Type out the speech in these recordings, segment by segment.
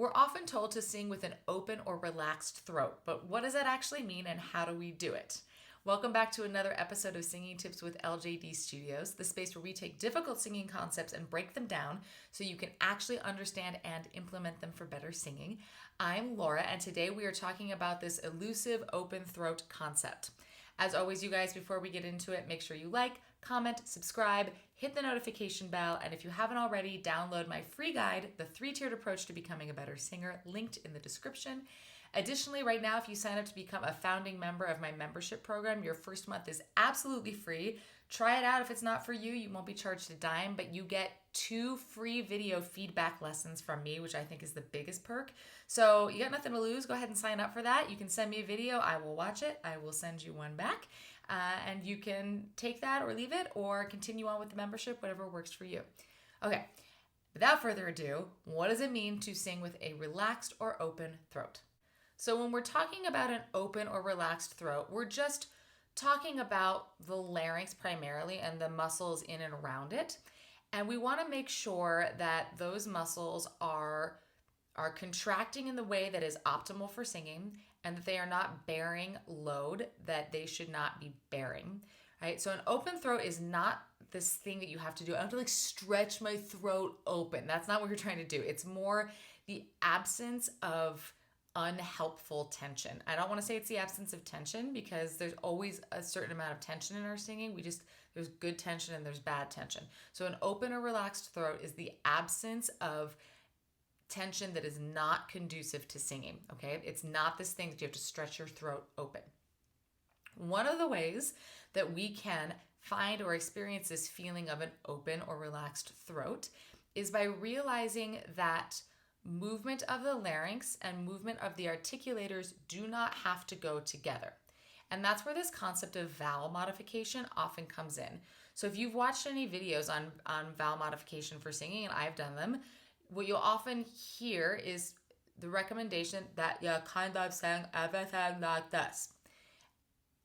We're often told to sing with an open or relaxed throat, but what does that actually mean and how do we do it? Welcome back to another episode of Singing Tips with LJD Studios, the space where we take difficult singing concepts and break them down so you can actually understand and implement them for better singing. I'm Laura, and today we are talking about this elusive open throat concept. As always, you guys, before we get into it, make sure you like, comment, subscribe, hit the notification bell, and if you haven't already, download my free guide, The 3-Tiered Approach to Becoming a Better Singer, linked in the description. Additionally, right now, if you sign up to become a founding member of my membership program, your first month is absolutely free. Try it out. If it's not for you, you won't be charged a dime, but you get 2 free video feedback lessons from me, which I think is the biggest perk. So you got nothing to lose. Go ahead and sign up for that. You can send me a video. I will watch it. I will send you one back. And you can take that or leave it or continue on with the membership, whatever works for you. Okay, without further ado, what does it mean to sing with a relaxed or open throat? So when we're talking about an open or relaxed throat, we're just talking about the larynx primarily and the muscles in and around it. And we want to make sure that those muscles are contracting in the way that is optimal for singing and that they are not bearing load that they should not be bearing, right? So an open throat is not this thing that you have to do. I have to stretch my throat open. That's not what you're trying to do. It's more the absence of unhelpful tension. I don't want to say it's the absence of tension because there's always a certain amount of tension in our singing. There's good tension and there's bad tension. So an open or relaxed throat is the absence of tension that is not conducive to singing, okay? It's not this thing that you have to stretch your throat open. One of the ways that we can find or experience this feeling of an open or relaxed throat is by realizing that movement of the larynx and movement of the articulators do not have to go together. And that's where this concept of vowel modification often comes in. So if you've watched any videos on vowel modification for singing, and I've done them, what you'll often hear is the recommendation that you kind of sing everything like this.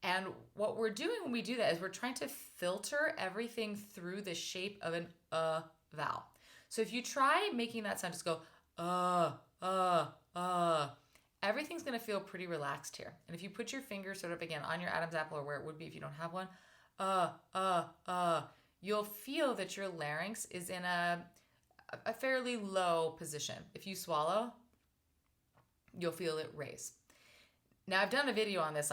And what we're doing when we do that is we're trying to filter everything through the shape of an vowel. So if you try making that sound, just go everything's going to feel pretty relaxed here. And if you put your finger sort of again on your Adam's apple or where it would be if you don't have one, you'll feel that your larynx is in a fairly low position. If you swallow, you'll feel it raise. Now, I've done a video on this,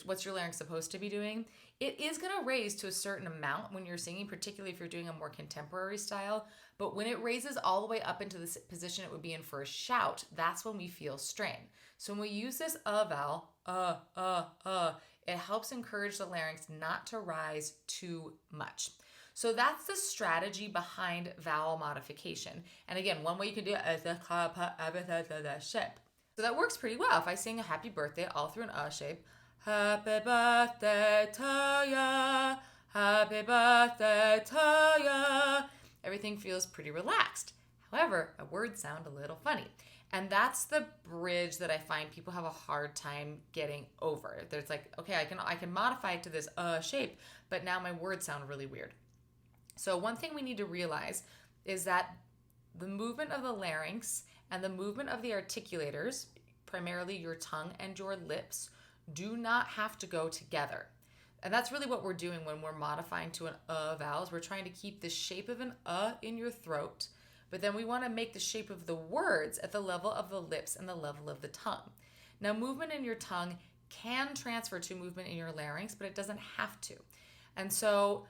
what's your larynx supposed to be doing? It is going to raise to a certain amount when you're singing, particularly if you're doing a more contemporary style. But when it raises all the way up into the position it would be in for a shout, that's when we feel strain. So when we use this vowel, it helps encourage the larynx not to rise too much. So that's the strategy behind vowel modification. And again, one way you can do it is the shape. So that works pretty well. If I sing a happy birthday all through an shape, happy birthday to ya, happy birthday to ya, everything feels pretty relaxed. However, my words sound a little funny. And that's the bridge that I find people have a hard time getting over. There's okay, I can modify it to this shape, but now my words sound really weird. So one thing we need to realize is that the movement of the larynx and the movement of the articulators, primarily your tongue and your lips, do not have to go together. And that's really what we're doing when we're modifying to an vowels. We're trying to keep the shape of an in your throat, but then we want to make the shape of the words at the level of the lips and the level of the tongue. Now, movement in your tongue can transfer to movement in your larynx, but it doesn't have to. And so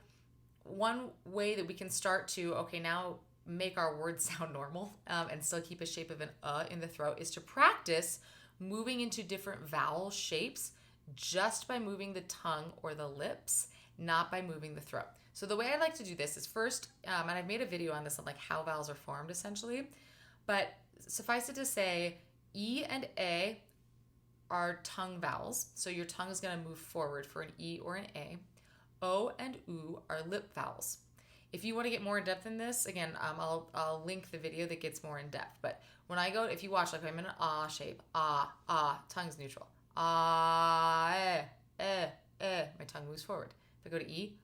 one way that we can start to, now make our words sound normal and still keep a shape of an in the throat is to practice moving into different vowel shapes just by moving the tongue or the lips, not by moving the throat. So the way I like to do this is first, and I've made a video on this on how vowels are formed essentially, but suffice it to say, E and A are tongue vowels. So your tongue is going to move forward for an E or an A. O and U are lip vowels. If you want to get more in depth in this, again, I'll link the video that gets more in depth. But when I go, if you watch, I'm in an shape, tongue's neutral. My tongue moves forward. If I go to E,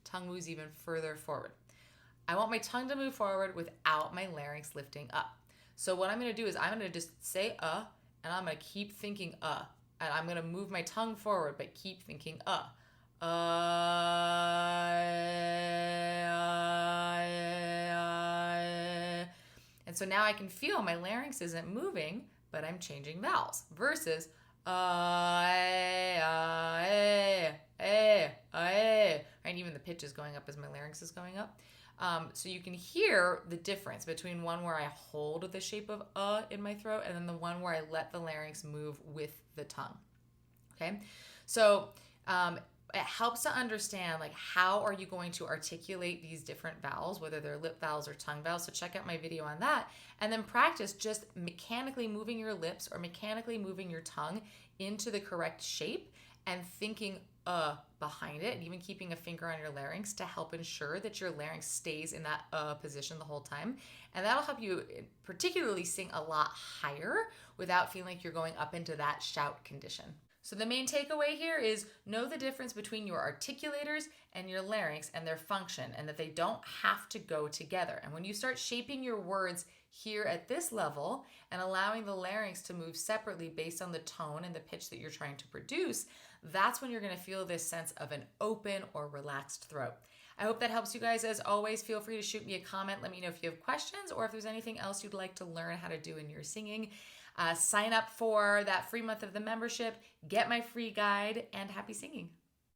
tongue moves even further forward. I want my tongue to move forward without my larynx lifting up. So what I'm going to do is I'm going to just say and I'm going to keep thinking and I'm going to move my tongue forward, but keep thinking And so now I can feel my larynx isn't moving, but I'm changing vowels versus and even the pitch is going up as my larynx is going up. So you can hear the difference between one where I hold the shape of in my throat and then the one where I let the larynx move with the tongue. Okay, so it helps to understand like how are you going to articulate these different vowels, whether they're lip vowels or tongue vowels. So check out my video on that, and then practice just mechanically moving your lips or mechanically moving your tongue into the correct shape and thinking behind it, and even keeping a finger on your larynx to help ensure that your larynx stays in that position the whole time. And that'll help you particularly sing a lot higher without feeling like you're going up into that shout condition. So the main takeaway here is know the difference between your articulators and your larynx and their function, and that they don't have to go together. And when you start shaping your words here at this level and allowing the larynx to move separately based on the tone and the pitch that you're trying to produce, that's when you're going to feel this sense of an open or relaxed throat. I hope that helps you guys. As always, feel free to shoot me a comment. Let me know if you have questions or if there's anything else you'd like to learn how to do in your singing. Sign up for that free month of the membership, get my free guide, and happy singing.